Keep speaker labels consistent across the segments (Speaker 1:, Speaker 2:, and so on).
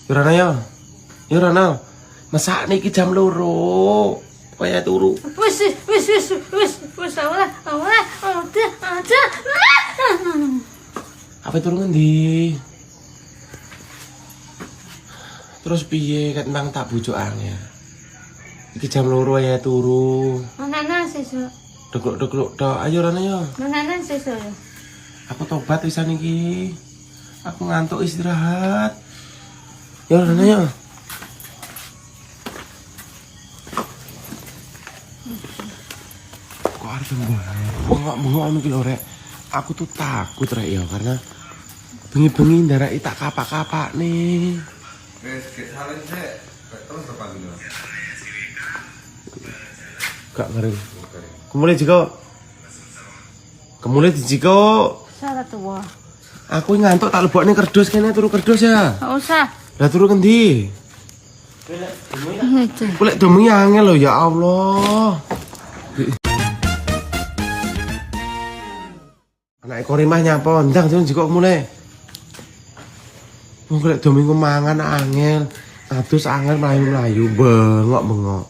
Speaker 1: Rana ya. Ya Rana. Masak niki jam 2. Kaya turu.
Speaker 2: Wis, ora. Ada.
Speaker 1: Apa turu ngendi? Terus piye ket nang tak bojokane. Iki jam 2 ya turu.
Speaker 2: Manana sesuk.
Speaker 1: Dekluk-dekluk tok. Ayo Rana ya.
Speaker 2: Manana sesuk.
Speaker 1: Aku tobat wisan iki. Aku ngantuk istirahat. Ya Rana ya. Kok arep bengok iki lho rek. Aku tuh takut rek ya karena bengi-bengi ndaraki tak kapak-kapak nih.
Speaker 3: Wes, kesalahan sih. Terus depan dulu.
Speaker 1: Gak ngeri. Kemulai jiko. Kemulai dijiko.
Speaker 2: Salah tuwa.
Speaker 1: Aku ngantuk tak lebokne kerdus kene turu kerdus ya.
Speaker 2: Enggak usah.
Speaker 1: Lah turu ngendi?
Speaker 2: Ngece.
Speaker 1: Kulek demi angel lho ya Allah. Anak Korimah nyapa ndang jiko mulai. Wong kulek demi mangan angel. Adus angel mlayu-mlayu bengok-bengok.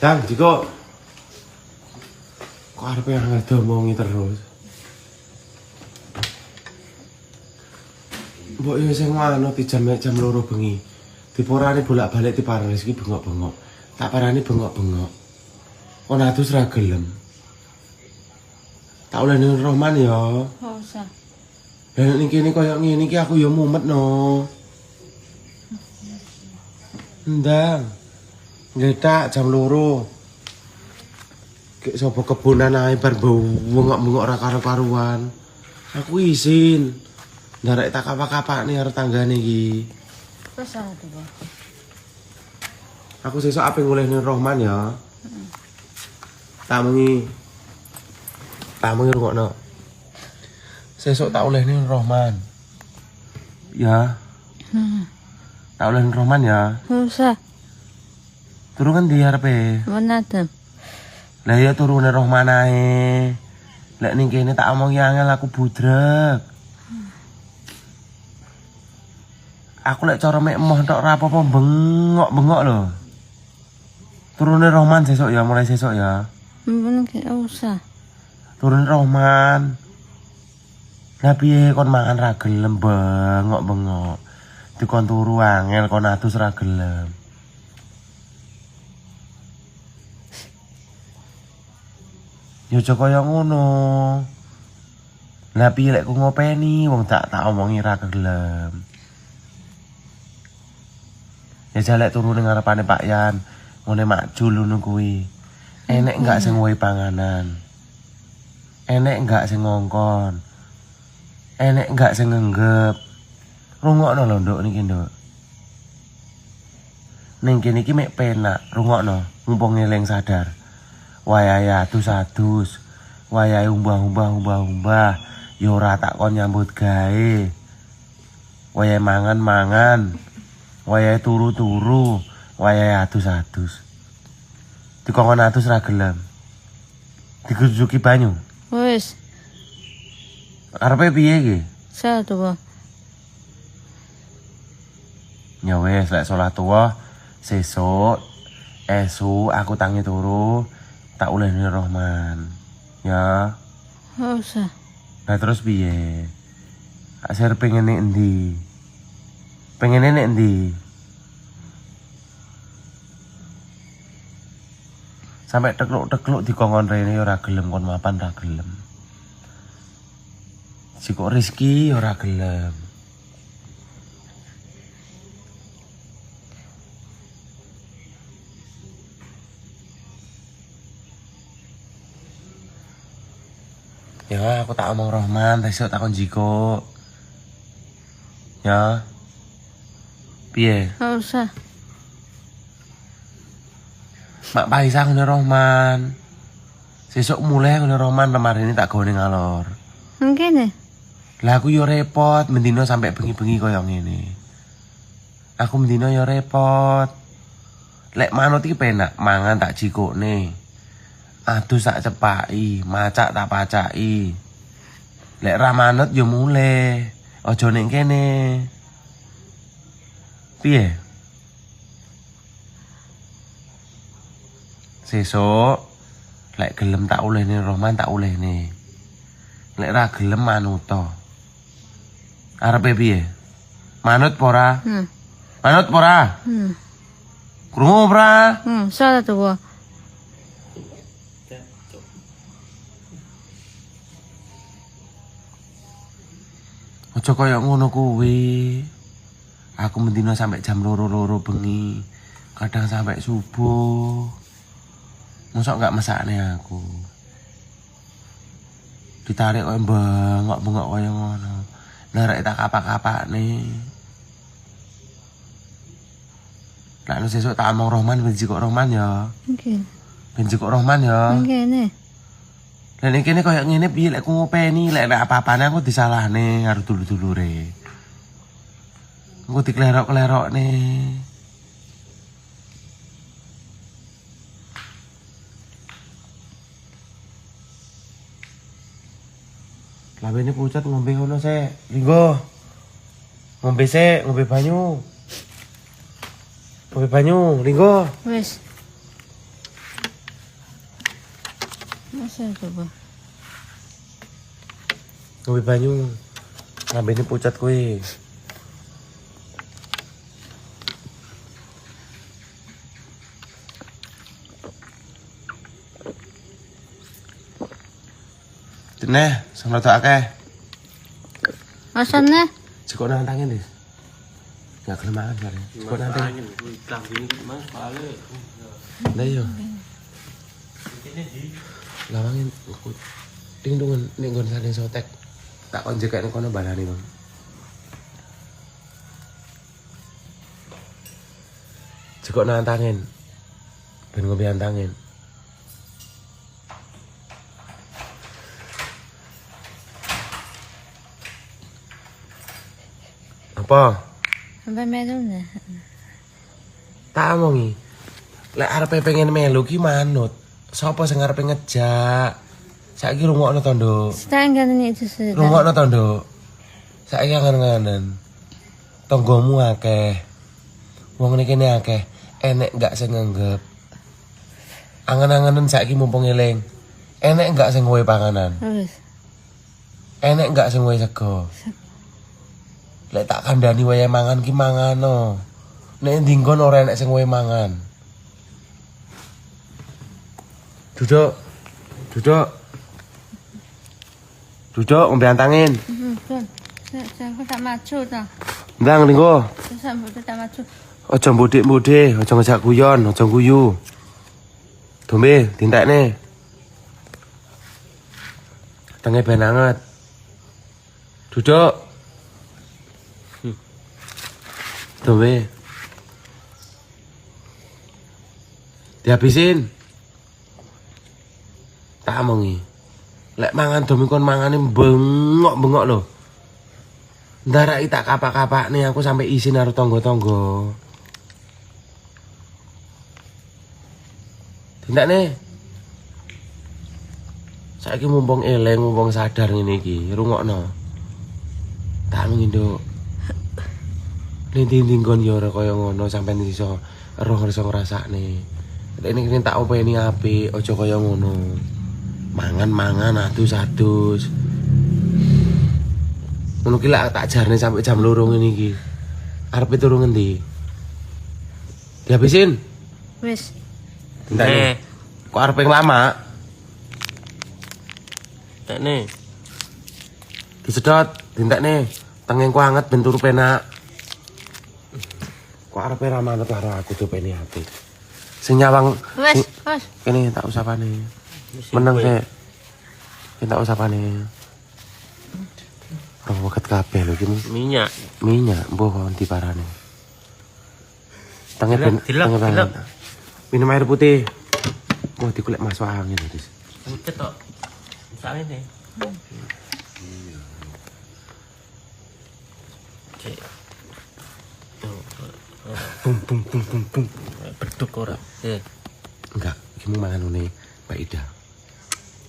Speaker 1: Dang, jiko. Kok arepe angel diomongi terus. Mbok yo sing ngono di jam 2 bengi. Diporani bolak-balik diparani iki bengok-bengok. Tak parani bengok-bengok. Kon adus ra gelem. Tak olehne Rohman ya.
Speaker 2: Enggak usah.
Speaker 1: Lah ning kene koyo ngene iki aku ya mumet no. Ndang. Ngetak jam 2. Kayak sapa kebunan ae bar bengok-bengok ra karo-karuan. Aku izin. Ndarek tak kapak-kapak nih arep tanggane iki.
Speaker 2: Terus salah tuwa.
Speaker 1: Aku sesuk ape ngolehne Rohman ya. Tak mengi rungokno. Sesuk tak olehne Rohman. Ya. Tak olehne Rohman ya.
Speaker 2: Enggak usah.
Speaker 1: Turu ngendi arepe?
Speaker 2: Menadem.
Speaker 1: Lah ya turune Rohman ae. Lek ning kene tak omongi angel aku budrek. Aku lek cara mek emoh tok ora apa-apa bengok-bengok lho. Turune Rohman sesuk ya, mulai sesuk ya.
Speaker 2: Enggak usah.
Speaker 1: Turun Rohman. Lah piye kon mangan ra gelem bengok-bengok. Dikon turu angel kon adus ra gelem. Yo aja kaya ngono. Lah piye lek ku ngopeni wong tak omongi ra gelem. Ya jalek turu ning ngarepane Pak Yan. Ngene makjul ngono kuwi. Enek enggak sing ngowi panganan? Enek enggak sing ngongkon? Enek enggak sing ngenggep? Rungokno lho nduk niki nduk. Ning kene iki mek penak, rungokno, mumpung eling sadar. Wayahe adus-adus, wayahe umbah-umbah, ya ora tak kon nyambut gawe. Wayahe mangan-mangan, wayahe turu-turu, wayahe adus-adus. Dikongkon adus ra gelem. Digujuki banyu.
Speaker 2: Wis.
Speaker 1: Arepe piye iki?
Speaker 2: Salah tuwa.
Speaker 1: Ya wis lek salat tuwa sesuk esuk aku tangi turu tak olehne Rohman. Ya.
Speaker 2: Enggak usah.
Speaker 1: Lah terus piye? Asir pengen nek endi? Pengen nek endi? Sampai tekluk-tekluk dikongkon rene ora gelem kon mapan ra gelem. Jiko rezeki ora gelem. Ya, aku tak omong Rohman, besok takon Jiko. Ya. Piye?
Speaker 2: Enggak usah.
Speaker 1: Mak Paisa ngene Rohman. Sesuk mulai ngene Rohman lemari ini tak gawe ngalor.
Speaker 2: Ngene.
Speaker 1: Lah aku yo repot mendino sampai bengi-bengi koyo ngene. Aku mendino yo repot. Lek manut iki penak mangan tak jikokne. Adus tak cepaki, macak tak pacaki. Lek ra manut yo mule. Aja ning kene. Piye? Sesuk lek gelem tak olehne Roman tak olehne. Lek ra gelem manut to. Arepe piye? Manut apa ora? Manut apa ora? Krungu ora?
Speaker 2: Salah tuh gua.
Speaker 1: Aja kaya ngono kuwi. Aku mendino sampai jam 2 bengi. Kadang sampai subuh. Mosok enggak mesakne aku. Ditarik koyo bengok-bengok koyo ngono. Narek tak kapak-kapakne. Lah lu sesuk tak omong Rohman benci kok Rohman ya.
Speaker 2: Mungkin.
Speaker 1: Benci kok Rohman ya.
Speaker 2: Mungkin nih.
Speaker 1: Lah nek kene koyo ngene piye lek ku ngopeni lek apa-apane aku disalahne karo dulur-dulure. Aku diklerok-klerokne. Lah ini pucat ngombe ngono sik. Linggo. Ngombe sik, ngombe banyu. Ngombe banyu, Linggo.
Speaker 2: Wes. Masa coba.
Speaker 1: Ngombe banyu. Ngombe ini pucat kuwi. Nah, sing rada akeh.
Speaker 2: Asane?
Speaker 1: Jekok nantangin, Dis. Enggak gelem mangan kare. Jekok nantangin. Lah yo. Lawangin aku dingdungan ning nggon sane sotek. Tak kon jekek ning kono balane, Bang. Jekok nantangin. Ben ngombe antangin. Apa?
Speaker 2: Sampai melu nih.
Speaker 1: Tak omongi. Lek arepe pengen melu ki manut. Sapa sing arepe ngejak? Saiki rungokno to, Nduk.
Speaker 2: Setengah ini itu sudah.
Speaker 1: Rungokno to, Nduk. Saiki angen-angen. Tonggomu akeh. Wong kene akeh. Enek enggak sing nganggep. Angen-angenen saiki mumpung eling. Enek enggak sing ngowe panganan?
Speaker 2: Wes.
Speaker 1: Enek enggak sing ngowe sego? Lek tak kandhani wayahe mangan ki mangano. Nek ndinggon ora enek sing ngowe mangan. Duduk. Duduk. Duduk ngombe antangin.
Speaker 2: Tuh. Saya tak maju dah.
Speaker 1: Ndang Linggo.
Speaker 2: Saya tak maju.
Speaker 1: Aja mbudik-mbudik, aja ngejak guyon, aja guyu. Dombe dintekne. Tenge ben anget. Duduk. Dombe. Dihabisin. Tak omongi. Lek mangan dombe kon mangane bengok-bengok lho. Ndaraki tak kapak-kapakne aku sampai isin karo tangga-tangga. Tindak saiki mumpung eleng, mumpung sadar ngene iki, rungokno. Tak nginduk. Linting kon ya ora kaya ngono sampeyan iso iso ngrasakne. Nek ini tak openi apik, aja kaya ngono. Mangan-mangan adus-adus. Ngono ki lak tak jarne sampai jam 2 ngene iki. Arepe turu ngendi? Dihabisin.
Speaker 2: Wes.
Speaker 1: Ndane. Kok arep lama? Tekne. Disedot, dintekne. Tengengku anget ben turu penak. Kok arepe ra manut karo aku dopeni ati. Sing nyawang
Speaker 2: Wes. Wes.
Speaker 1: kene tak usapane. Meneng sik. Kene tak usapane. Ora waket kabeh lho iki. Minyak, mbok kon diparane. Tange ben dilek. Minum air putih. Wah, dikulek masuk angin, Dis.
Speaker 4: Pucet tok. Misalnya nih. Cek. Bum bum bum bum bum. Berduk ora.
Speaker 1: Enggak, iki mau mangan ngene Mbak Ida.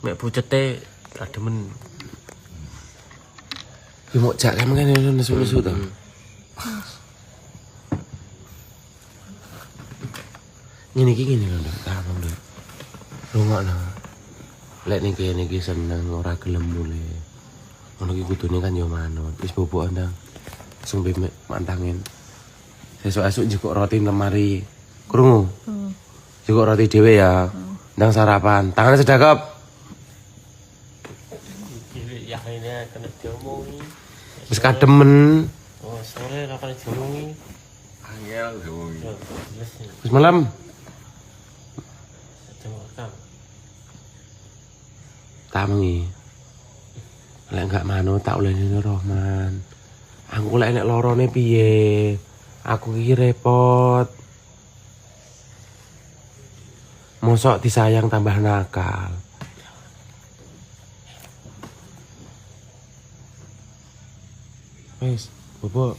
Speaker 4: Mek bucete ra demen.
Speaker 1: Ki mau jak kan ngene nesu-nesu to. Ngene iki ngene lho, Nduk. Tak abang, Nduk. Rungokno. Lek ning kene iki seneng ora gelem mulih. Ngono iki kudune kan yo manut. Wis bobok ndang. Langsung bemek mantangin. Esuk-esuk njukuk roti lemari. Krungu? Njukuk roti dhewe ya. Ndang sarapan. Tangan sedekap.
Speaker 4: Ya ini kena diomongi.
Speaker 1: Wis kademen.
Speaker 4: Oh, sore kapan diomongi?
Speaker 3: Angel diomongi.
Speaker 1: Wis malam. Tamengi. Lek enggak manut tak olehne Rohman. Aku lek nek lorone piye? Aku iki repot. Mosok disayang tambah nakal. Wis, bobo.